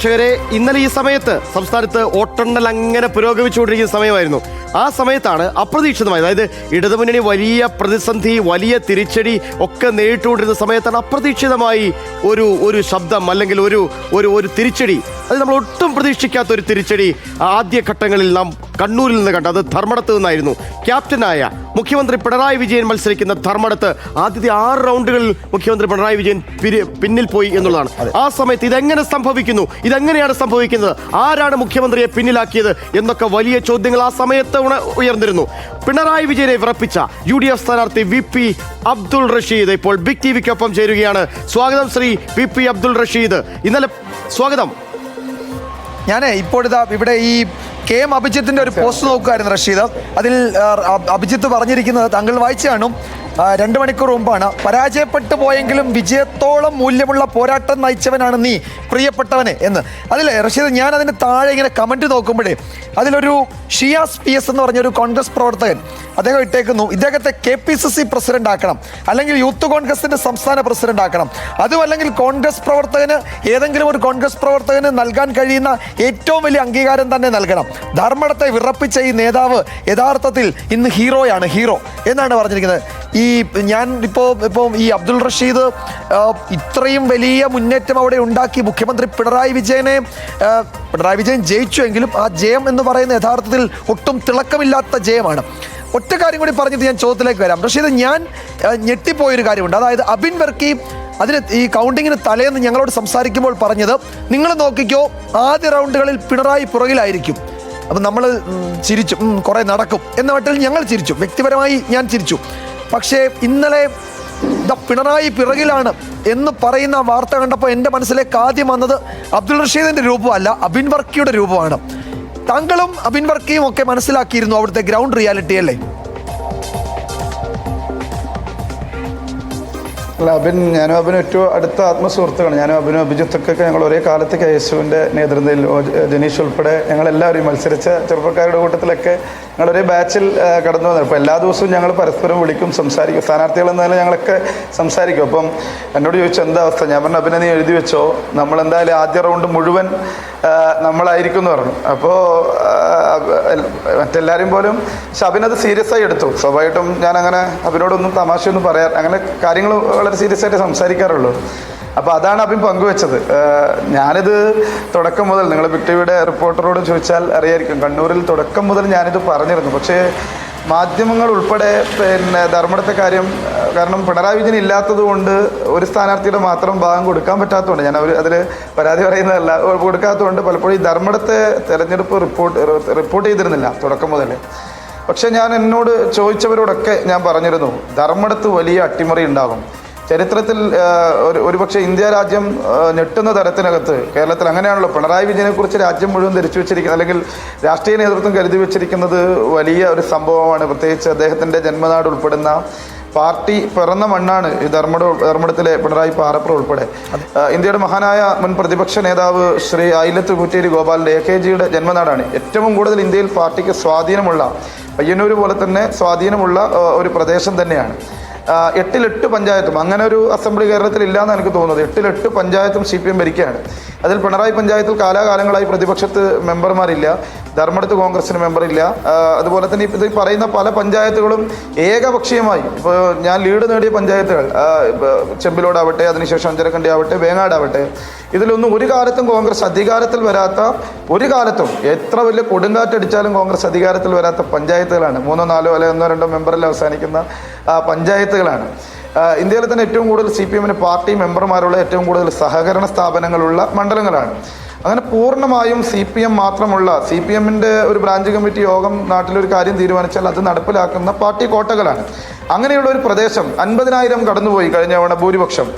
പ്രേക്ഷകരെ, ഇന്നലെ ഈ സമയത്ത് സംസ്ഥാനത്ത് വോട്ടെണ്ണൽ അങ്ങനെ പുരോഗമിച്ചുകൊണ്ടിരിക്കുന്ന സമയമായിരുന്നു. ആ സമയത്താണ് അപ്രതീക്ഷിതമായി, അതായത് ഇടതുമുന്നണി വലിയ പ്രതിസന്ധി, വലിയ തിരിച്ചടി ഒക്കെ നേരിട്ടുകൊണ്ടിരുന്ന സമയത്താണ് അപ്രതീക്ഷിതമായി ഒരു ശബ്ദം അല്ലെങ്കിൽ ഒരു തിരിച്ചടി, അത് നമ്മൾ ഒട്ടും പ്രതീക്ഷിക്കാത്ത ഒരു തിരിച്ചടി ആദ്യഘട്ടങ്ങളിൽ നാം കണ്ണൂരിൽ നിന്ന് കണ്ടത്. അത് ധർമ്മടത്ത് നിന്നായിരുന്നു. ക്യാപ്റ്റനായ മുഖ്യമന്ത്രി പിണറായി വിജയൻ മത്സരിക്കുന്ന ധർമ്മടത്ത് ആദ്യത്തെ 6 റൗണ്ടുകളിൽ മുഖ്യമന്ത്രി പിണറായി വിജയൻ പിന്നിൽ പോയി എന്നുള്ളതാണ്. ആ സമയത്ത് ഇതെങ്ങനെ സംഭവിക്കുന്നു, ഇതെങ്ങനെയാണ് സംഭവിക്കുന്നത്, ആരാണ് മുഖ്യമന്ത്രിയെ പിന്നിലാക്കിയത് എന്നൊക്കെ വലിയ ചോദ്യങ്ങൾ ആ സമയത്ത് ഉയർന്നിരുന്നു. പിണറായി വിജയനെ വിറപ്പിച്ച UDF സ്ഥാനാർത്ഥി VP അബ്ദുൾ റഷീദ് ഇപ്പോൾ ബിഗ് TVക്കൊപ്പം ചേരുകയാണ്. സ്വാഗതം ശ്രീ VP അബ്ദുൾ റഷീദ്. ഇന്നലെ സ്വാഗതം. ഇപ്പോഴിതാ ഇവിടെ ഈ KM അഭിജിത്തിന്റെ ഒരു പോസ്റ്റ് നോക്കുകയായിരുന്നു റഷീദ്. അതിൽ അഭിജിത്ത് പറഞ്ഞിരിക്കുന്നത് താങ്കൾ വായിച്ചു കാണും, 2 മണിക്കൂർ മുമ്പാണ്. പരാജയപ്പെട്ടു പോയെങ്കിലും വിജയത്തോളം മൂല്യമുള്ള പോരാട്ടം നയിച്ചവനാണ് നീ പ്രിയപ്പെട്ടവനെ എന്ന്. അതിൽ റഷീദ്, ഞാൻ അതിന് താഴെ ഇങ്ങനെ കമന്റ് നോക്കുമ്പോഴേ അതിലൊരു ഷിയാസ് PS എന്ന് പറഞ്ഞൊരു കോൺഗ്രസ് പ്രവർത്തകൻ അദ്ദേഹം ഇട്ടേക്കുന്നു, ഇദ്ദേഹത്തെ KPCC പ്രസിഡന്റ് ആക്കണം, അല്ലെങ്കിൽ യൂത്ത് കോൺഗ്രസിന്റെ സംസ്ഥാന പ്രസിഡന്റ് ആക്കണം, അതും അല്ലെങ്കിൽ കോൺഗ്രസ് പ്രവർത്തകന് ഏതെങ്കിലും ഒരു കോൺഗ്രസ് പ്രവർത്തകന് നൽകാൻ കഴിയുന്ന ഏറ്റവും വലിയ അംഗീകാരം തന്നെ നൽകണം. ധർമ്മടത്തെ വിറപ്പിച്ച ഈ നേതാവ് യഥാർത്ഥത്തിൽ ഇന്ന് ഹീറോയാണ്, ഹീറോ എന്നാണ് പറഞ്ഞിരിക്കുന്നത്. ഞാൻ ഇപ്പോൾ ഈ അബ്ദുൾ റഷീദ് ഇത്രയും വലിയ മുന്നേറ്റം അവിടെ ഉണ്ടാക്കി മുഖ്യമന്ത്രി പിണറായി വിജയൻ ജയിച്ചുവെങ്കിലും ആ ജയം എന്ന് പറയുന്ന യഥാർത്ഥത്തിൽ ഒട്ടും തിളക്കമില്ലാത്ത ജയമാണ്. ഒറ്റ കാര്യം കൂടി പറഞ്ഞിട്ട് ഞാൻ ചോദ്യത്തിലേക്ക് വരാം. റഷീദ്, ഞാൻ ഞെട്ടിപ്പോയൊരു കാര്യമുണ്ട്. അതായത് അബിൻ വർക്കി ഈ കൗണ്ടിങ്ങിന് തലേന്ന് ഞങ്ങളോട് സംസാരിക്കുമ്പോൾ പറഞ്ഞത്, നിങ്ങൾ നോക്കിക്കോ ആദ്യ റൗണ്ടുകളിൽ പിണറായി പുറകിലായിരിക്കും. അപ്പം നമ്മൾ ചിരിച്ചു, കുറേ നടക്കും എന്ന മട്ടിൽ ഞങ്ങൾ ചിരിച്ചു, വ്യക്തിപരമായി ഞാൻ ചിരിച്ചു. പക്ഷേ ഇന്നലെ പിണറായി പിറകിലാണ് എന്ന് പറയുന്ന വാർത്ത കണ്ടപ്പോൾ എൻ്റെ മനസ്സിലേക്ക് ആദ്യം വന്നത് അബ്ദുൾ റഷീദിൻ്റെ രൂപമല്ല, അബിൻ വർക്കിയുടെ രൂപമാണ്. താങ്കളും അബിൻ വർക്കിയും ഒക്കെ മനസ്സിലാക്കിയിരുന്നു അവിടുത്തെ ഗ്രൗണ്ട് റിയാലിറ്റി അല്ലേ? അല്ല, ഞാനും അബിനും ഏറ്റവും അടുത്ത ആത്മസുഹൃത്തുക്കളാണ്. ഞാനും അബിനും അഭിജിത്തൊക്കെ ഞങ്ങൾ ഒരേ കാലത്ത് KSUവിൻ്റെ നേതൃത്വത്തിൽ, ജനീഷ് ഉൾപ്പെടെ ഞങ്ങളെല്ലാവരും മത്സരിച്ച ചെറുപ്പക്കാരുടെ കൂട്ടത്തിലൊക്കെ ഞങ്ങൾ ഒരേ ബാച്ചിൽ കടന്നു വന്നത്. അപ്പോൾ എല്ലാ ദിവസവും ഞങ്ങൾ പരസ്പരം വിളിക്കും, സംസാരിക്കും, സ്ഥാനാർത്ഥികളെന്നാലും ഞങ്ങളൊക്കെ സംസാരിക്കും. അപ്പം എന്നോട് ചോദിച്ചു എന്താ അവസ്ഥ, ഞാൻ പറഞ്ഞു അബിനെ നീ എഴുതി വെച്ചോ, നമ്മളെന്തായാലും ആദ്യ റൗണ്ട് മുഴുവൻ നമ്മളായിരിക്കും എന്ന് പറഞ്ഞു. അപ്പോൾ മറ്റെല്ലാവരും പോലും, പക്ഷെ അബിനത് സീരിയസ് ആയി എടുത്തു. സ്വാഭാവികമായിട്ടും ഞാൻ അങ്ങനെ അബിനോടൊന്നും തമാശയൊന്നും പറയാൻ, അങ്ങനെ കാര്യങ്ങൾ വളരെ സീരിയസ് ആയിട്ട് സംസാരിക്കാറുള്ളൂ. അപ്പോൾ അതാണ് അബിൻ പങ്കുവെച്ചത്. ഞാനിത് തുടക്കം മുതൽ, നിങ്ങൾ ബിഗ് ടിവിയുടെ റിപ്പോർട്ടറോട് ചോദിച്ചാൽ അറിയായിരിക്കും, കണ്ണൂരിൽ തുടക്കം മുതൽ ഞാനിത് പറഞ്ഞിരുന്നു. പക്ഷേ മാധ്യമങ്ങൾ ഉൾപ്പെടെ ധർമ്മടത്തെ കാര്യം, കാരണം പിണറായി വിജയൻ ഇല്ലാത്തത് കൊണ്ട് ഒരു സ്ഥാനാർത്ഥിയുടെ മാത്രം ഭാഗം കൊടുക്കാൻ പറ്റാത്തതുകൊണ്ട്, ഞാൻ അതിൽ പരാതി പറയുന്നതല്ല, കൊടുക്കാത്തതുകൊണ്ട് പലപ്പോഴും ഈ ധർമ്മടത്തെ തെരഞ്ഞെടുപ്പ് റിപ്പോർട്ട് ചെയ്തിരുന്നില്ല തുടക്കം മുതൽ. പക്ഷേ ഞാൻ എന്നോട് ചോദിച്ചവരോടൊക്കെ ഞാൻ പറഞ്ഞിരുന്നു, ധർമ്മടത്ത് വലിയ അട്ടിമറി ഉണ്ടാകും. ചരിത്രത്തിൽ ഒരുപക്ഷെ ഇന്ത്യ രാജ്യം ഞെട്ടുന്ന തരത്തിനകത്ത്, കേരളത്തിൽ അങ്ങനെയാണല്ലോ പിണറായി വിജയനെക്കുറിച്ച് രാജ്യം മുഴുവൻ ധരിച്ചു വെച്ചിരിക്കുന്നത്, അല്ലെങ്കിൽ രാഷ്ട്രീയ നേതൃത്വം കരുതി വെച്ചിരിക്കുന്നത് വലിയ ഒരു സംഭവമാണ്. പ്രത്യേകിച്ച് അദ്ദേഹത്തിൻ്റെ ജന്മനാട് ഉൾപ്പെടുന്ന പാർട്ടി പിറന്ന മണ്ണാണ് ഈ ധർമ്മടത്തിലെ പിണറായി പാറപ്പുറം ഉൾപ്പെടെ. ഇന്ത്യയുടെ മഹാനായ മുൻ പ്രതിപക്ഷ നേതാവ് ശ്രീ ആയിലത്ത് കൂറ്റേരി ഗോപാലിൻ്റെ AKGയുടെ ജന്മനാടാണ്. ഏറ്റവും കൂടുതൽ ഇന്ത്യയിൽ പാർട്ടിക്ക് സ്വാധീനമുള്ള, പയ്യന്നൂർ പോലെ തന്നെ സ്വാധീനമുള്ള ഒരു പ്രദേശം തന്നെയാണ്. 8 പഞ്ചായത്തും, അങ്ങനെ ഒരു അസംബ്ലി കേരളത്തിൽ ഇല്ലയെന്ന് എനിക്ക് തോന്നുന്നത്. 8 പഞ്ചായത്തും CPM ഭരിക്കുകയാണ്. അതിൽ പിണറായി പഞ്ചായത്തിൽ കാലാകാലങ്ങളായി പ്രതിപക്ഷത്ത് മെമ്പർമാരില്ല, ധർമ്മടത്ത് കോൺഗ്രസിന് മെമ്പറില്ല. അതുപോലെ തന്നെ ഇത് പറയുന്ന പല പഞ്ചായത്തുകളും ഏകപക്ഷീയമായി, ഇപ്പോൾ ഞാൻ ലീഡ് നേടിയ പഞ്ചായത്തുകൾ ചെമ്പിലോടാവട്ടെ, അതിനുശേഷം അഞ്ചരക്കണ്ടി ആവട്ടെ, വേങ്ങാടാവട്ടെ, ഇതിലൊന്നും ഒരു കാലത്തും കോൺഗ്രസ് അധികാരത്തിൽ വരാത്ത, ഒരു കാലത്തും എത്ര വലിയ കൊടുങ്കാറ്റടിച്ചാലും കോൺഗ്രസ് അധികാരത്തിൽ വരാത്ത പഞ്ചായത്തുകളാണ്. 3, 4 അല്ലെ 1, 2 മെമ്പറിൽ അവസാനിക്കുന്ന പഞ്ചായത്തുകളാണ്. ഇന്ത്യയിൽ തന്നെ ഏറ്റവും കൂടുതൽ CPMന് പാർട്ടി മെമ്പർമാരുള്ള, ഏറ്റവും കൂടുതൽ സഹകരണ സ്ഥാപനങ്ങളുള്ള മണ്ഡലങ്ങളാണ്. അങ്ങനെ പൂർണ്ണമായും CPM മാത്രമുള്ള, CPMൻ്റെ ഒരു ബ്രാഞ്ച് കമ്മിറ്റി യോഗം നാട്ടിലൊരു കാര്യം തീരുമാനിച്ചാൽ അത് നടപ്പിലാക്കുന്ന പാർട്ടി കോട്ടകളാണ്. അങ്ങനെയുള്ള ഒരു പ്രദേശം 50,000 കടന്നുപോയി കഴിഞ്ഞ തവണ ഭൂരിപക്ഷം.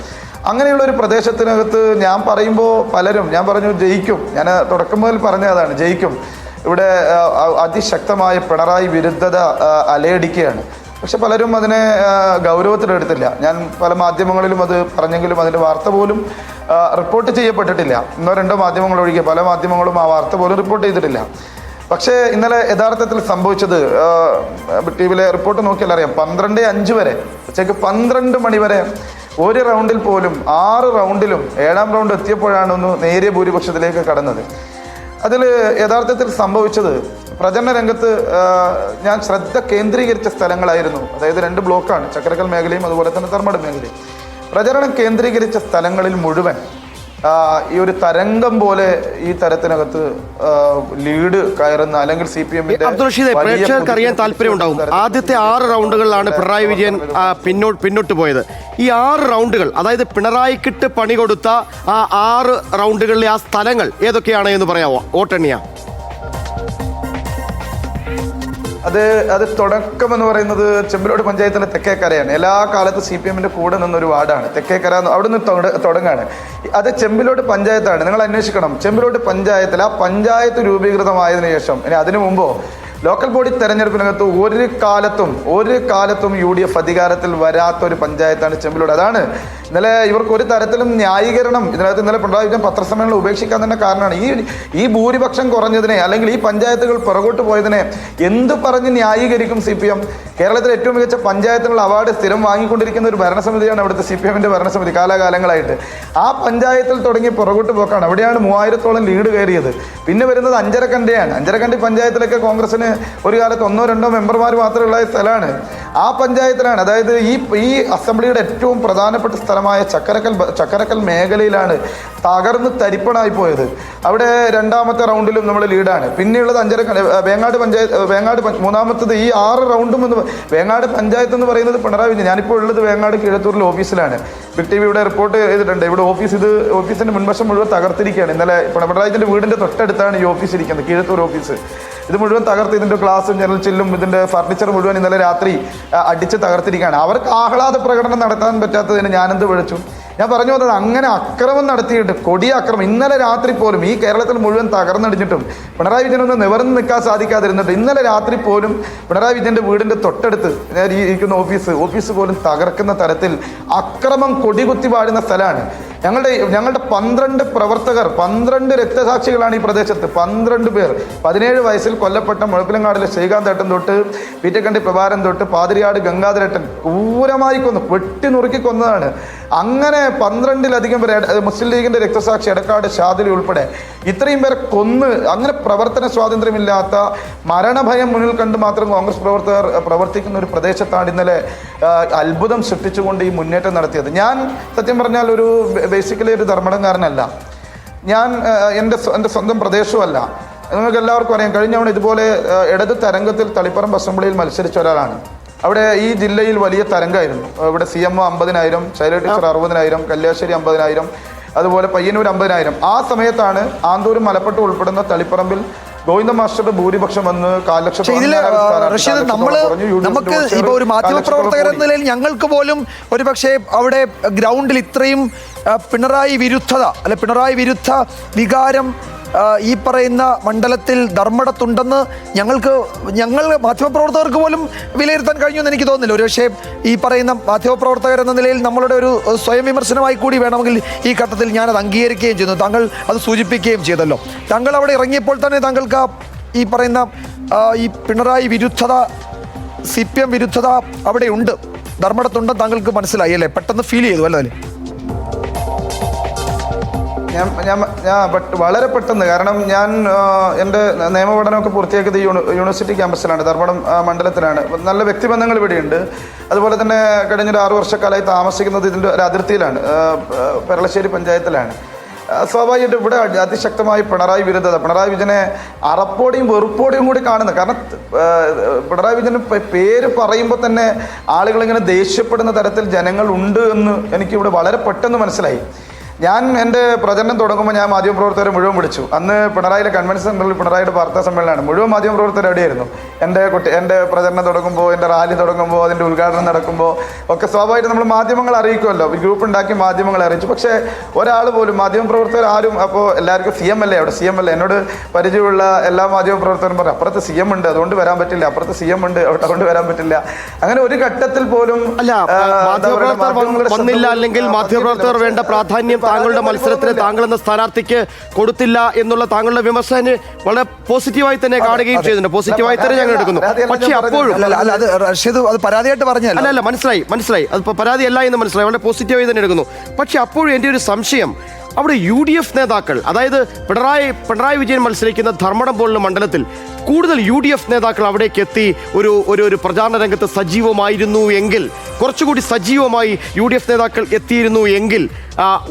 അങ്ങനെയുള്ള ഒരു പ്രദേശത്തിനകത്ത് ഞാൻ പറയുമ്പോൾ പലരും, ഞാൻ പറഞ്ഞു ജയിക്കും, ഞാൻ തുടക്കം മുതൽ പറഞ്ഞതാണ് ജയിക്കും, ഇവിടെ അതിശക്തമായ പിണറായി വിരുദ്ധത അലയടിക്കുകയാണ്. പക്ഷെ പലരും അതിനെ ഗൗരവത്തിലെടുത്തില്ല. ഞാൻ പല മാധ്യമങ്ങളിലും അത് പറഞ്ഞെങ്കിലും അതിൻ്റെ വാർത്ത പോലും റിപ്പോർട്ട് ചെയ്യപ്പെട്ടിട്ടില്ല. 1, 2 മാധ്യമങ്ങൾ ഒഴികെ പല മാധ്യമങ്ങളും ആ വാർത്ത പോലും റിപ്പോർട്ട് ചെയ്തിട്ടില്ല. പക്ഷേ ഇന്നലെ യഥാർത്ഥത്തിൽ സംഭവിച്ചത്, TVയിലെ റിപ്പോർട്ട് നോക്കിയാൽ അറിയാം, 12:05 വരെ, ഉച്ചയ്ക്ക് 12 മണി വരെ ഒരു റൗണ്ടിൽ പോലും 6 റൗണ്ടിലും 7ാം റൗണ്ട് എത്തിയപ്പോഴാണ് ഒന്ന് നേരിയ ഭൂരിപക്ഷത്തിലേക്ക് കടന്നത്. അതിൽ യഥാർത്ഥത്തിൽ സംഭവിച്ചത് പ്രചരണ രംഗത്ത് ഞാൻ ശ്രദ്ധ കേന്ദ്രീകരിച്ച സ്ഥലങ്ങളായിരുന്നു. അതായത് 2 ബ്ലോക്കാണ്, ചക്കരക്കൽ മേഖലയും അതുപോലെ തന്നെ ധർമ്മടം മേഖലയും. പ്രചരണം കേന്ദ്രീകരിച്ച സ്ഥലങ്ങളിൽ മുഴുവൻ ഈ ഒരു തരംഗം പോലെ ഈ തരത്തിനകത്ത് ലീഡ് കയറുന്ന അല്ലെങ്കിൽ CPM അബ്ദുൾ റഷീദ്, പ്രേക്ഷകർക്ക് അറിയാൻ താല്പര്യമുണ്ടാവും. ആദ്യത്തെ 6 റൗണ്ടുകളിലാണ് പിണറായി വിജയൻ പിന്നോട്ട് പോയത്. ഈ 6 റൗണ്ടുകൾ, അതായത് പിണറായിക്കിട്ട് പണി കൊടുത്ത ആ 6 റൗണ്ടുകളിലെ ആ സ്ഥലങ്ങൾ ഏതൊക്കെയാണ് എന്ന് പറയാമോ? വോട്ടെണ്ണിയ അത് തുടക്കം എന്ന് പറയുന്നത് ചെമ്പിലോട് പഞ്ചായത്തിലെ തെക്കേക്കരയാണ്. എല്ലാ കാലത്ത് CPM കൂടെ നിന്നൊരു വാർഡാണ് തെക്കേക്കര. അവിടെ നിന്ന് തുടങ്ങാണ്. അത് ചെമ്പിലോട് പഞ്ചായത്താണ്. നിങ്ങൾ അന്വേഷിക്കണം, ചെമ്പിലോട് പഞ്ചായത്തിൽ ആ പഞ്ചായത്ത് രൂപീകൃതമായതിനു ശേഷം, ഇനി അതിനു മുമ്പോ ലോക്കൽ ബോഡി തെരഞ്ഞെടുപ്പിനകത്ത് ഒരു കാലത്തും UDF അധികാരത്തിൽ വരാത്തൊരു പഞ്ചായത്താണ് ചെമ്പിലോട്. അതാണ് ഇന്നലെ ഇവർക്ക് ഒരു തരത്തിലും ന്യായീകരണം ഇതിനകത്ത് ഇന്നലെ പിണറായി വിജയൻ പത്രസമ്മേളനം ഉപേക്ഷിക്കാൻ തന്നെ കാരണമാണ് ഈ ഭൂരിപക്ഷം കുറഞ്ഞതിനെ അല്ലെങ്കിൽ ഈ പഞ്ചായത്തുകൾ പുറകോട്ട് പോയതിനെ എന്ത് പറഞ്ഞ് ന്യായീകരിക്കും CPM? കേരളത്തിലെ ഏറ്റവും മികച്ച പഞ്ചായത്തിനുള്ള അവാർഡ് സ്ഥിരം വാങ്ങിക്കൊണ്ടിരിക്കുന്ന ഒരു ഭരണസമിതിയാണ് അവിടുത്തെ CPM ഭരണസമിതി കാലാകാലങ്ങളായിട്ട്. ആ പഞ്ചായത്തിൽ തുടങ്ങി പുറകോട്ട് പോക്കാണ്. അവിടെയാണ് 3000-ഓളം ലീഡ് കയറിയത്. പിന്നെ വരുന്നത് അഞ്ചരക്കണ്ടിയാണ്. അഞ്ചരക്കണ്ടി പഞ്ചായത്തിലൊക്കെ കോൺഗ്രസിന് ഒരു കാലത്ത് 1-2 മെമ്പർമാർ മാത്രമുള്ള സ്ഥലമാണ്. ആ പഞ്ചായത്തിലാണ്, അതായത് ഈ അസംബ്ലിയുടെ ഏറ്റവും പ്രധാനപ്പെട്ട സ്ഥലമായ ചക്കരക്കൽ മേഖലയിലാണ് തകർന്ന് തരിപ്പണായി പോയത്. അവിടെ 2ാമത്തെ റൗണ്ടിലും നമ്മൾ ലീഡാണ്. പിന്നെയുള്ളത് വേങ്ങാട് പഞ്ചായത്ത്, മൂന്നാമത്തത്. ഈ 6 റൗണ്ടും വേങ്ങാട് പഞ്ചായത്ത് എന്ന് പറയുന്നത് പിണറായി വിജയൻ. ഞാനിപ്പോൾ ഉള്ളത് വേങ്ങാട് കീഴത്തൂരിലെ ഓഫീസിലാണ്. ബിഗ് TV ഇവിടെ റിപ്പോർട്ട് ചെയ്തിട്ടുണ്ട്. ഇവിടെ ഓഫീസിന്റെ മുൻവശം മുഴുവൻ തകർത്തിരിക്കുകയാണ്. ഇന്നലെ പിണറായി വിജയന്റെ വീടിന്റെ തൊട്ടടുത്താണ് ഈ ഓഫീസ് ഇരിക്കുന്നത്, കീഴത്തൂർ ഓഫീസ്. ഇത് മുഴുവൻ തകർത്ത് ഇതിന്റെ ഗ്ലാസും ജനൽ ചില്ലും ഇതിന്റെ ഫർണിച്ചർ മുഴുവൻ ഇന്നലെ രാത്രി അടിച്ച് തകർത്തിരിക്കുകയാണ്. അവർക്ക് ആഹ്ലാദ പ്രകടനം നടത്താൻ പറ്റാത്തതിന് ഞാനെന്ത് വിളിച്ചു? ഞാൻ പറഞ്ഞു വന്നത്, അങ്ങനെ അക്രമം നടത്തിയിട്ട് കൊടിയ അക്രമം ഇന്നലെ രാത്രി പോലും ഈ കേരളത്തിൽ മുഴുവൻ തകർന്നടിഞ്ഞിട്ടും പിണറായി വിജയനൊന്ന് നിവർന്ന് നിൽക്കാൻ സാധിക്കാതിരുന്നിട്ട് ഇന്നലെ രാത്രി പോലും പിണറായി വിജയന്റെ വീടിന്റെ തൊട്ടടുത്ത് ഇരിക്കുന്ന ഓഫീസ് പോലും തകർക്കുന്ന തരത്തിൽ അക്രമം കൊടികുത്തി വാഴുന്ന സ്ഥലമാണ്. ഞങ്ങളുടെ 12 പ്രവർത്തകർ, 12 രക്തസാക്ഷികളാണ് ഈ പ്രദേശത്ത്. 12 പേർ 17 വയസ്സിൽ കൊല്ലപ്പെട്ട മുഴപ്പിലങ്ങാടിലെ ശ്രീകാന്തേട്ടൻ തൊട്ട് പീറ്റക്കണ്ടി പ്രഭാരൻ തൊട്ട് പാതിരിയാട് ഗംഗാധരേട്ടൻ ക്രൂരമായി വെട്ടി നുറുക്കി കൊന്നതാണ്. അങ്ങനെ 12-ലധികം പേരെ, മുസ്ലിം ലീഗിന്റെ രക്തസാക്ഷി എടക്കാട് ഷാദിലി ഉൾപ്പെടെ ഇത്രയും പേരെ കൊന്ന്, അങ്ങനെ പ്രവർത്തന സ്വാതന്ത്ര്യമില്ലാത്ത, മരണഭയം മുന്നിൽ കണ്ട് മാത്രം കോൺഗ്രസ് പ്രവർത്തകർ പ്രവർത്തിക്കുന്ന ഒരു പ്രദേശത്താണ് ഇന്നലെ അത്ഭുതം സൃഷ്ടിച്ചുകൊണ്ട് ഈ മുന്നേറ്റം നടത്തിയത്. ഞാൻ സത്യം പറഞ്ഞാൽ ബേസിക്കലി ഒരു ധർമ്മടംകാരനല്ല. ഞാൻ എൻ്റെ സ്വന്തം പ്രദേശവുമല്ല. നിങ്ങൾക്ക് എല്ലാവർക്കും അറിയാം, കഴിഞ്ഞ തവണ ഇതുപോലെ ഇടത് തരംഗത്തിൽ തളിപ്പറമ്പ് അസംബ്ലിയിൽ മത്സരിച്ച ഒരാളാണ്. അവിടെ ഈ ജില്ലയിൽ വലിയ തരംഗമായിരുന്നു. ഇവിടെ CM 50,000, ശൈല ടീച്ചർ 60,000, കല്യാശ്ശേരി 50,000, അതുപോലെ പയ്യന്നൂർ 50,000. ആ സമയത്താണ് ആന്തൂരും മലപ്പുറം ഉൾപ്പെടുന്ന തളിപ്പറമ്പിൽ ഗോവിന്ദ മാസ്റ്ററുടെ ഭൂരിപക്ഷം വന്ന് 4,00,000. നമുക്ക് ഇപ്പൊ ഒരു മാധ്യമപ്രവർത്തകർ എന്ന നിലയിൽ ഞങ്ങൾക്ക് പോലും ഒരുപക്ഷെ അവിടെ ഗ്രൗണ്ടിൽ ഇത്രയും പിണറായി വിരുദ്ധ വികാരം ഈ പറയുന്ന മണ്ഡലത്തിൽ ധർമ്മടത്തുണ്ടെന്ന് ഞങ്ങൾ മാധ്യമപ്രവർത്തകർക്ക് പോലും വിലയിരുത്താൻ കഴിഞ്ഞു എന്ന് എനിക്ക് തോന്നുന്നില്ല. ഒരുപക്ഷെ ഈ പറയുന്ന മാധ്യമപ്രവർത്തകർ എന്ന നിലയിൽ നമ്മളുടെ ഒരു സ്വയം വിമർശനമായി കൂടി വേണമെങ്കിൽ ഈ ഘട്ടത്തിൽ ഞാനത് അംഗീകരിക്കുകയും ചെയ്യുന്നു. താങ്കൾ അത് സൂചിപ്പിക്കുകയും ചെയ്തല്ലോ. താങ്കൾ അവിടെ ഇറങ്ങിയപ്പോൾ തന്നെ താങ്കൾക്ക് ഈ പറയുന്ന ഈ പിണറായി വിരുദ്ധത, CPM വിരുദ്ധത അവിടെ ഉണ്ട്, ധർമ്മടത്തുണ്ടെന്ന് താങ്കൾക്ക് മനസ്സിലായി അല്ലേ? പെട്ടെന്ന് ഫീൽ ചെയ്തു അല്ലേ? ഞാൻ വളരെ പെട്ടെന്ന്, കാരണം ഞാൻ എൻ്റെ നിയമപഠനമൊക്കെ പൂർത്തിയാക്കിയത് യൂണിവേഴ്സിറ്റി ക്യാമ്പസിലാണ്, ധർമ്മടം മണ്ഡലത്തിലാണ്. നല്ല വ്യക്തിബന്ധങ്ങൾ ഇവിടെയുണ്ട്. അതുപോലെ തന്നെ കഴിഞ്ഞൊരു 6 വർഷക്കാലമായി താമസിക്കുന്നത് ഇതിൻ്റെ ഒരു അതിർത്തിയിലാണ്, പെരളശ്ശേരി പഞ്ചായത്തിലാണ്. സ്വാഭാവികമായിട്ടും ഇവിടെ അതിശക്തമായി പിണറായി വിരുദ്ധത, പിണറായി വിജയനെ അറപ്പോടെയും വെറുപ്പോടെയും കൂടി കാണുന്നത്. കാരണം പിണറായി വിജയന് പേര് പറയുമ്പോൾ തന്നെ ആളുകളിങ്ങനെ ദേഷ്യപ്പെടുന്ന തരത്തിൽ ജനങ്ങൾ ഉണ്ട് എന്ന് എനിക്കിവിടെ വളരെ പെട്ടെന്ന് മനസ്സിലായി. ഞാൻ എൻ്റെ പ്രചരണം തുടങ്ങുമ്പോൾ ഞാൻ മാധ്യമപ്രവർത്തകരെ മുഴുവൻ വിളിച്ചു. അന്ന് പിണറായിലെ കൺവെൻഷൻ സെൻ്ററിൽ പിണറായിയുടെ വാർത്താ സമ്മേളനമാണ്. മുഴുവൻ മാധ്യമപ്രവർത്തകർ എവിടെയായിരുന്നു. എൻ്റെ പ്രചരണം തുടങ്ങുമ്പോൾ, എൻ്റെ റാലി തുടങ്ങുമ്പോൾ, അതിൻ്റെ ഉദ്ഘാടനം നടക്കുമ്പോൾ ഒക്കെ സ്വാഭാവികമായിട്ട് നമ്മൾ മാധ്യമങ്ങൾ അറിയിക്കുമല്ലോ. ഗ്രൂപ്പ് ഉണ്ടാക്കി മാധ്യമങ്ങളെ അറിയിച്ചു. പക്ഷേ ഒരാൾ പോലും, മാധ്യമപ്രവർത്തകർ ആരും, അപ്പോൾ എല്ലാവർക്കും CM അല്ലേ, അവിടെ CM അല്ലേ, എന്നോട് പരിചയമുള്ള എല്ലാ മാധ്യമപ്രവർത്തകരും പറഞ്ഞു അപ്പുറത്ത് CM ഉണ്ട് അതുകൊണ്ട് വരാൻ പറ്റില്ല, അപ്പുറത്ത് CM ഉണ്ട് അതുകൊണ്ട് വരാൻ പറ്റില്ല. അങ്ങനെ ഒരു ഘട്ടത്തിൽ പോലും വന്നില്ല, അല്ലെങ്കിൽ മാധ്യമപ്രവർത്തകർ വേണ്ട പ്രാധാന്യം താങ്കളുടെ മത്സരത്തിന് താങ്കൾ എന്ന സ്ഥാനാർത്ഥിക്ക് കൊടുത്തില്ല എന്നുള്ള താങ്കളുടെ വിമർശനം വളരെ പോസിറ്റീവായി തന്നെ കാണുകയും ചെയ്യുന്നുണ്ട്. പോസിറ്റീവായി തന്നെ ഞങ്ങൾ എടുക്കുന്നു. പക്ഷേ അപ്പോഴും അത് റഷീദ് അത് പരാതിയായിട്ട് പറഞ്ഞല്ല. അല്ല മനസ്സിലായി അതിപ്പോൾ പരാതിയല്ല എന്ന് മനസ്സിലായി, വളരെ പോസിറ്റീവായി തന്നെ എടുക്കുന്നു. പക്ഷേ അപ്പോഴും എൻ്റെ ഒരു സംശയം, അവിടെ UDF നേതാക്കൾ, അതായത് പിണറായി വിജയൻ മത്സരിക്കുന്ന ധർമ്മടം പോലുള്ള മണ്ഡലത്തിൽ കൂടുതൽ UDF നേതാക്കൾ അവിടേക്ക് എത്തി ഒരു പ്രചാരണ രംഗത്ത് സജീവമായിരുന്നു എങ്കിൽ, കുറച്ചുകൂടി സജീവമായി UDF നേതാക്കൾ എത്തിയിരുന്നു എങ്കിൽ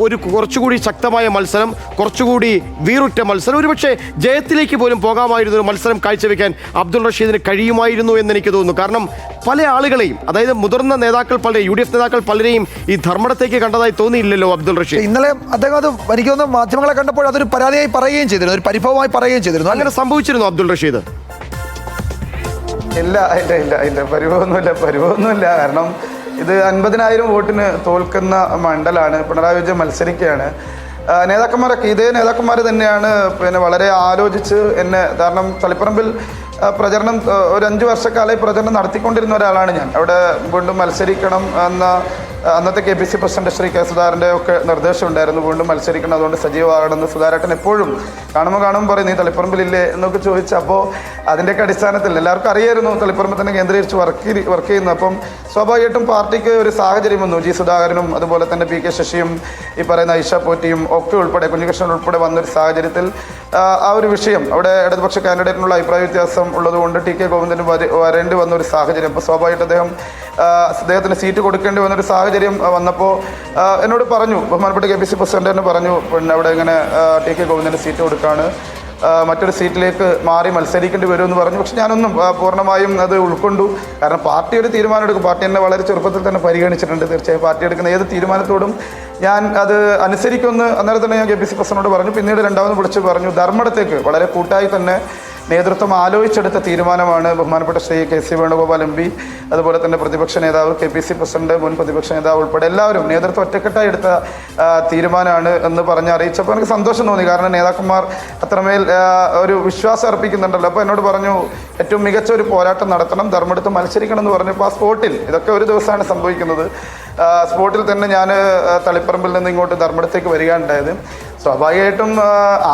ഒരു കുറച്ചുകൂടി ശക്തമായ മത്സരം, കുറച്ചുകൂടി വീറുറ്റ മത്സരം, ഒരുപക്ഷെ ജയത്തിലേക്ക് പോലും പോകാമായിരുന്ന ഒരു മത്സരം കാഴ്ചവെക്കാൻ അബ്ദുൾ റഷീദിന് കഴിയുമായിരുന്നു എന്ന് എനിക്ക് തോന്നുന്നു. കാരണം പല ആളുകളെയും, അതായത് മുതിർന്ന നേതാക്കൾ പലരെയും, UDF നേതാക്കൾ പലരെയും ഈ ധർമ്മടത്തേക്ക് കണ്ടതായി തോന്നിയില്ലല്ലോ അബ്ദുൾ റഷീദ്. ഇന്നലെ അദ്ദേഹം അത് എനിക്ക് തോന്നുന്നു മാധ്യമങ്ങളെ കണ്ടപ്പോൾ അതൊരു പരാതിയായി പറയുകയും ചെയ്തിരുന്നു, ഒരു പരിഭവമായി പറയുകയും ചെയ്തിരുന്നു. അങ്ങനെ സംഭവിച്ചിരുന്നു അബ്ദുൾ റഷീദ്? ഇല്ല, പരിഭവമൊന്നുമില്ല. കാരണം ഇത് 50,000 വോട്ടിന് തോൽക്കുന്ന മണ്ഡലമാണ്. പിണറായി വിജയൻ മത്സരിക്കുകയാണ്. നേതാക്കന്മാരൊക്കെ ഇതേ നേതാക്കന്മാർ തന്നെയാണ് പിന്നെ വളരെ ആലോചിച്ച് എന്നെ, കാരണം തളിപ്പറമ്പിൽ പ്രചരണം ഒരു 5 വർഷക്കാലമായി പ്രചരണം നടത്തിക്കൊണ്ടിരുന്ന ഒരാളാണ് ഞാൻ. അവിടെ വീണ്ടും മത്സരിക്കണം എന്ന അന്നത്തെ KPC പ്രസിഡന്റ് ശ്രീ കെ സുധാകരൻ്റെ ഒക്കെ നിർദ്ദേശം ഉണ്ടായിരുന്നു, വീണ്ടും മത്സരിക്കണം, അതുകൊണ്ട് സജീവമാകണമെന്ന്. സുധാകരേട്ടൻ എപ്പോഴും കാണുമ്പോൾ പറയും നീ തളിപ്പറമ്പിലില്ലേ എന്നൊക്കെ ചോദിച്ചു. അപ്പോൾ അതിൻ്റെയൊക്കെ അടിസ്ഥാനത്തിൽ എല്ലാവർക്കും അറിയായിരുന്നു തളിപ്പറമ്പിൽ തന്നെ കേന്ദ്രീകരിച്ച് വർക്ക് ചെയ്യുന്നു. അപ്പം സ്വാഭാവികമായിട്ടും പാർട്ടിക്ക് ഒരു സാഹചര്യം വന്നു. G സുധാകരനും അതുപോലെ തന്നെ PK ശശിയും ഈ പറയുന്ന ഐഷ പോറ്റിയും ഒക്കെ ഉൾപ്പെടെ, കുഞ്ഞികൃഷ്ണൻ ഉൾപ്പെടെ വന്നൊരു സാഹചര്യത്തിൽ ആ ഒരു വിഷയം അവിടെ ഇടതുപക്ഷ കാൻഡിഡേറ്റിനുള്ള അഭിപ്രായ വ്യത്യാസം ഉള്ളതുകൊണ്ട് TK ഗോവിന്ദന് വരേണ്ടി വന്ന ഒരു സാഹചര്യം. അപ്പോൾ സ്വാഭാവികമായിട്ട് അദ്ദേഹത്തിന് സീറ്റ് കൊടുക്കേണ്ടി വന്നൊരു സാഹചര്യം വന്നപ്പോൾ എന്നോട് പറഞ്ഞു, ബഹുമാനപ്പെട്ട KPC പ്രസിഡന്റ് തന്നെ പറഞ്ഞു, പിന്നെ അവിടെ ഇങ്ങനെ TK ഗോവിന്ദന് സീറ്റ് കൊടുക്കുകയാണ്, മറ്റൊരു സീറ്റിലേക്ക് മാറി മത്സരിക്കേണ്ടി വരുമെന്ന് പറഞ്ഞു. പക്ഷെ ഞാനൊന്നും പൂർണ്ണമായും അത് ഉൾക്കൊണ്ടു. കാരണം പാർട്ടി ഒരു തീരുമാനം എടുക്കും. പാർട്ടി എന്നെ വളരെ ചെറുപ്പത്തിൽ തന്നെ പരിഗണിച്ചിട്ടുണ്ട്. തീർച്ചയായും പാർട്ടി എടുക്കുന്ന ഏത് തീരുമാനത്തോടും ഞാൻ അത് അനുസരിക്കുമെന്ന് അന്നേരം തന്നെ ഞാൻ KPC പ്രസിഡന്റിനോട് പറഞ്ഞു. പിന്നീട് രണ്ടാമത് വിളിച്ച് പറഞ്ഞു, ധർമ്മടത്തേക്ക് വളരെ കൂട്ടായി തന്നെ നേതൃത്വം ആലോചിച്ചെടുത്ത തീരുമാനമാണ് ബഹുമാനപ്പെട്ട ശ്രീ KC വേണുഗോപാൽ MP, അതുപോലെ തന്നെ പ്രതിപക്ഷ നേതാവ്, KPC പ്രസിഡന്റ്, മുൻ പ്രതിപക്ഷ നേതാവ് ഉൾപ്പെടെ എല്ലാവരും നേതൃത്വം ഒറ്റക്കെട്ടായി എടുത്ത തീരുമാനമാണ് എന്ന് പറഞ്ഞ് അറിയിച്ചപ്പോൾ എനിക്ക് സന്തോഷം തോന്നി. കാരണം നേതാക്കന്മാർ അത്രമേൽ ഒരു വിശ്വാസം അർപ്പിക്കുന്നുണ്ടല്ലോ. അപ്പോൾ എന്നോട് പറഞ്ഞു ഏറ്റവും മികച്ച ഒരു പോരാട്ടം നടത്തണം, ധർമ്മടത്ത് മത്സരിക്കണം എന്ന് പറഞ്ഞപ്പോൾ ആ സ്പോട്ടിൽ, ഇതൊക്കെ ഒരു ദിവസമാണ് സംഭവിക്കുന്നത്, സ്പോട്ടിൽ തന്നെ ഞാൻ തളിപ്പറമ്പിൽ നിന്ന് ഇങ്ങോട്ട് ധർമ്മടത്തേക്ക് വരികയുണ്ടായത്. സ്വാഭാവികമായിട്ടും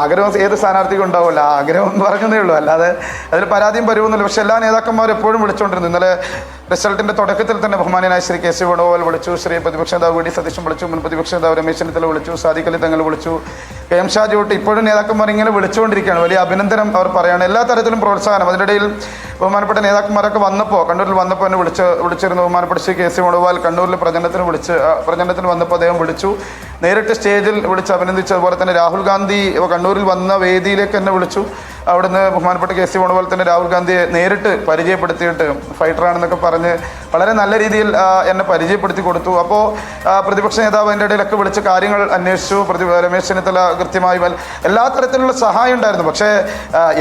ആഗ്രഹം ഏത് സ്ഥാനാർത്ഥിക്കും ഉണ്ടാവുമല്ലോ, ആഗ്രഹം പറഞ്ഞതേ ഉള്ളൂ, അല്ലാതെ അതിൽ പരാതിയും പരുവൊന്നുമില്ല. പക്ഷെ എല്ലാ നേതാക്കന്മാരും എപ്പോഴും വിളിച്ചുകൊണ്ടിരുന്നു. ഇന്നലെ റിസൾട്ടിന്റെ തുടക്കത്തിൽ തന്നെ ബഹുമാനായ ശ്രീ KC വേണുഗോപാൽ വിളിച്ചു, ശ്രീ പ്രതിപക്ഷ നേതാവ് VD സതീശൻ വിളിച്ചു, മുൻ പ്രതിപക്ഷ നേതാവ് രമേശ് ചെന്നിത്തല വിളിച്ചു, സാദിഖ് അലി തങ്ങൾ വിളിച്ചു, KM ഷാജി തൊട്ട് ഇപ്പോഴും നേതാക്കന്മാർ ഇങ്ങനെ വിളിച്ചുകൊണ്ടിരിക്കുകയാണ്. വലിയ അഭിനന്ദനം അവർ പറയുകയാണ്, എല്ലാ തരത്തിലും പ്രോത്സാഹനം. അതിനിടയിൽ ബഹുമാനപ്പെട്ട നേതാക്കന്മാരൊക്കെ വന്നപ്പോൾ, കണ്ണൂരിൽ വന്നപ്പോൾ എന്നെ വിളിച്ചിരുന്നു ബഹുമാനപ്പെട്ട ശ്രീ KC വേണുഗോപാൽ. കണ്ണൂരിൽ പ്രചരണത്തിന് വന്നപ്പോൾ അദ്ദേഹം വിളിച്ചു, നേരിട്ട് സ്റ്റേജിൽ വിളിച്ച് അഭിനന്ദിച്ചു. അതുപോലെ തന്നെ രാഹുൽ ഗാന്ധി കണ്ണൂരിൽ വന്ന വേദിയിലേക്ക് എന്നെ വിളിച്ചു. അവിടുന്ന് ബഹുമാനപ്പെട്ട KC വേണുഗോപാൽ തന്നെ രാഹുൽ ഗാന്ധിയെ നേരിട്ട് പരിചയപ്പെടുത്തിയിട്ട് ഫൈറ്ററാണെന്നൊക്കെ പറഞ്ഞ് വളരെ നല്ല രീതിയിൽ എന്നെ പരിചയപ്പെടുത്തി കൊടുത്തു. അപ്പോൾ പ്രതിപക്ഷ നേതാവ് അതിൻ്റെ ഇടയിലൊക്കെ വിളിച്ച് കാര്യങ്ങൾ അന്വേഷിച്ചു. രമേശ് ചെന്നിത്തല കൃത്യമായി എല്ലാ തരത്തിലുള്ള സഹായം ഉണ്ടായിരുന്നു. പക്ഷേ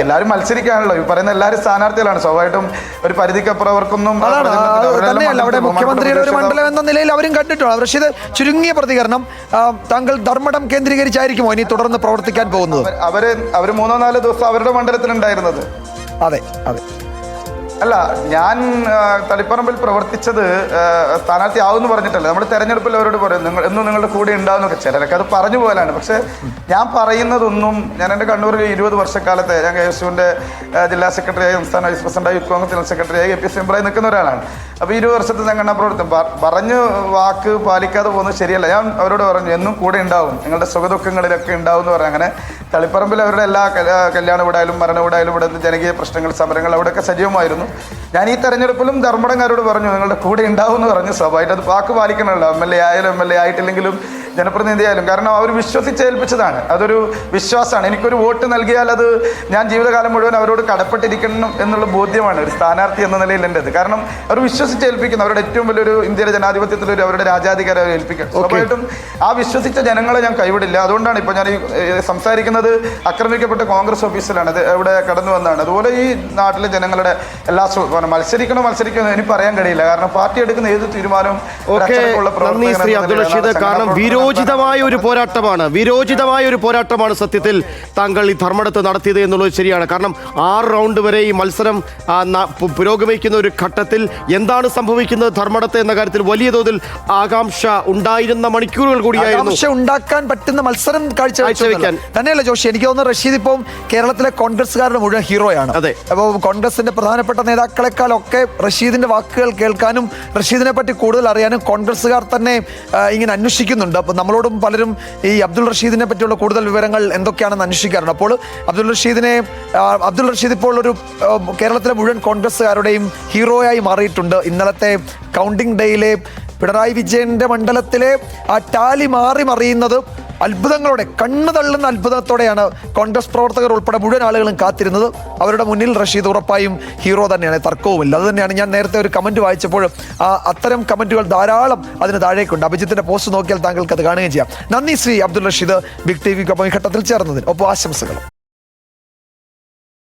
എല്ലാവരും മത്സരിക്കാണല്ലോ, ഈ പറയുന്ന എല്ലാവരും സ്ഥാനാർത്ഥികളാണ്. സ്വാഭാവികമായിട്ടും ഒരു പരിധിക്കപ്പുറം അവർക്കൊന്നും അവിടെ മുഖ്യമന്ത്രിയുടെ ഒരു മണ്ഡലം എന്ന നിലയിൽ അവരും കണ്ടിട്ടുണ്ട്. റഷീദ്, ചുരുങ്ങിയ പ്രതികരണം, താങ്കൾ ധർമ്മടം കേന്ദ്രീകരിച്ചായിരിക്കുമോ ഇനി തുടർന്ന് പ്രവർത്തിക്കാൻ പോകുന്നത്? അവര് 3-4 ദിവസം അവരുടെ മണ്ഡലത്തിലുണ്ടായിരുന്നത്. അതെ. അല്ല, ഞാൻ തളിപ്പറമ്പിൽ പ്രവർത്തിച്ചത് സ്ഥാനാർത്ഥി ആവുമെന്ന് പറഞ്ഞിട്ടല്ല. നമ്മൾ തെരഞ്ഞെടുപ്പിൽ അവരോട് പറയും എന്നും നിങ്ങളുടെ കൂടെ ഉണ്ടാവുന്നൊക്കെ. ചിലരൊക്കെ അത് പറഞ്ഞു പോലാണ്. പക്ഷേ ഞാൻ പറയുന്നതൊന്നും, ഞാൻ എൻ്റെ കണ്ണൂരിൽ 20 വർഷക്കാലത്തെ ഞാൻ KSUവിൻ്റെ ജില്ലാ സെക്രട്ടറിയായി, സംസ്ഥാന വൈസ് പ്രസിഡന്റായി, യൂത്ത് കോൺഗ്രസ് ജനറൽ സെക്രട്ടറിയായി, APC മെമ്പറായി നിൽക്കുന്ന ഒരാളാണ്. അപ്പോൾ 20 വർഷത്തെ സംഘടനാ പ്രവർത്തനം പറഞ്ഞ് വാക്ക് പാലിക്കാതെ പോകുന്നത് ശരിയല്ല. ഞാൻ അവരോട് പറഞ്ഞു എന്നും കൂടെ ഉണ്ടാവും, നിങ്ങളുടെ സുഖദുഃഖങ്ങളിലൊക്കെ ഉണ്ടാവും എന്ന് പറഞ്ഞു. അങ്ങനെ തളിപ്പറമ്പിൽ അവരുടെ എല്ലാ കല്യാണ വീടായാലും മരണ വീടായാലും ഇവിടെ ജനകീയ പ്രശ്നങ്ങൾ, സമരങ്ങൾ അവിടെയൊക്കെ സജീവമായിരുന്നു. ഞാൻ ഈ തെരഞ്ഞെടുപ്പിലും ധർമ്മടംകാരോട് പറഞ്ഞു നിങ്ങളുടെ കൂടെ ഉണ്ടാവും എന്ന് പറഞ്ഞു. സ്വാഭാവികമായിട്ട് അത് വാക്ക് പാലിക്കണമല്ലോ, MLA ആയാലും MLA ആയിട്ടില്ലെങ്കിലും ജനപ്രതിനിധിയായാലും. കാരണം അവർ വിശ്വസിച്ചേൽപ്പിച്ചതാണ്, അതൊരു വിശ്വാസമാണ്. എനിക്കൊരു വോട്ട് നൽകിയാൽ അത് ഞാൻ ജീവിതകാലം മുഴുവൻ അവരോട് കടപ്പെട്ടിരിക്കണം എന്നുള്ള ബോധ്യമാണ് ഒരു സ്ഥാനാർത്ഥി എന്ന നിലയിൽ എൻ്റെത്. കാരണം അവർ വിശ്വസിച്ചേൽപ്പിക്കുന്നു, അവരുടെ ഏറ്റവും വലിയൊരു ഇന്ത്യയുടെ ജനാധിപത്യത്തിലൊരു അവരുടെ രാജാധികാരം അവർ ഏൽപ്പിക്കുക. സ്വാഭാവികമായിട്ടും ആ വിശ്വസിച്ച ജനങ്ങളെ ഞാൻ കൈവിടില്ല. അതുകൊണ്ടാണ് ഇപ്പോൾ ഞാൻ ഈ സംസാരിക്കുന്നത് ആക്രമിക്കപ്പെട്ട കോൺഗ്രസ് ഓഫീസിലാണ്, അത് ഇവിടെ കടന്നു വന്നതാണ്. അതുപോലെ ഈ നാട്ടിലെ ജനങ്ങളുടെ എല്ലാ മത്സരിക്കണോ എനിക്ക് പറയാൻ കഴിയില്ല. കാരണം പാർട്ടി എടുക്കുന്ന ഏത് തീരുമാനവും കാരണം വിരോചിതമായ ഒരു പോരാട്ടമാണ് സത്യത്തിൽ താങ്കൾ ഈ ധർമ്മടത്ത് നടത്തിയത് എന്നുള്ളത് ശരിയാണ്. കാരണം 6 റൗണ്ട് വരെ ഈ മത്സരം പുരോഗമിക്കുന്ന ഒരു ഘട്ടത്തിൽ എന്താണ് സംഭവിക്കുന്നത് ധർമ്മടത്ത് എന്ന കാര്യത്തിൽ വലിയ തോതിൽ ആകാംക്ഷ ഉണ്ടായിരുന്ന മണിക്കൂറുകൾ കൂടിയായിരുന്നു. ഉണ്ടാക്കാൻ പറ്റുന്ന മത്സരം കാഴ്ചവെക്കാൻ തന്നെയല്ല ജോഷി. എനിക്ക് തോന്നുന്നു റഷീദ് ഇപ്പം കേരളത്തിലെ കോൺഗ്രസ്സുകാരുടെ മുഴുവൻ ഹീറോയാണ്. അപ്പോൾ കോൺഗ്രസിന്റെ പ്രധാനപ്പെട്ട നേതാക്കളെക്കാളൊക്കെ റഷീദിന്റെ വാക്കുകൾ കേൾക്കാനും റഷീദിനെ പറ്റി കൂടുതൽ അറിയാനും കോൺഗ്രസ്സുകാർ തന്നെ ഇങ്ങനെ അന്വേഷിക്കുന്നുണ്ട്. അപ്പോൾ നമ്മളോടും പലരും ഈ അബ്ദുൾ റഷീദിനെ പറ്റിയുള്ള കൂടുതൽ വിവരങ്ങൾ എന്തൊക്കെയാണെന്ന് അന്വേഷിക്കാറുണ്ട്. അപ്പോൾ അബ്ദുൾ റഷീദ് ഇപ്പോൾ ഒരു കേരളത്തിലെ മുഴുവൻ കോൺഗ്രസ്സുകാരുടെയും ഹീറോയായി മാറിയിട്ടുണ്ട്. ഇന്നലത്തെ കൗണ്ടിംഗ് ഡേയിലെ പിണറായി വിജയന്റെ മണ്ഡലത്തിലെ ആ ടാലി മാറി മറിയുന്നത് അത്ഭുതങ്ങളോടെ, കണ്ണു തള്ളുന്ന അത്ഭുതത്തോടെയാണ് കോൺഗ്രസ് പ്രവർത്തകർ ഉൾപ്പെടെ മുഴുവൻ ആളുകളും കാത്തിരുന്നത്. അവരുടെ മുന്നിൽ റഷീദ് ഉറപ്പായും ഹീറോ തന്നെയാണ്, തർക്കവുമില്ല. അത് തന്നെയാണ് ഞാൻ നേരത്തെ ഒരു കമന്റ് വായിച്ചപ്പോൾ അത്തരം കമന്റുകൾ ധാരാളം അതിന് താഴേക്കുണ്ട്. അഭിജിത്തിന്റെ പോസ്റ്റ് നോക്കിയാൽ താങ്കൾക്ക് അത് കാണുകയും ചെയ്യാം. നന്ദി ശ്രീ അബ്ദുൾ റഷീദ്, ബിഗ് ടി വിക്കൊപ്പം ഈ ഘട്ടത്തിൽ ചേർന്നതിന്. ഒപ്പം ആശംസകൾ.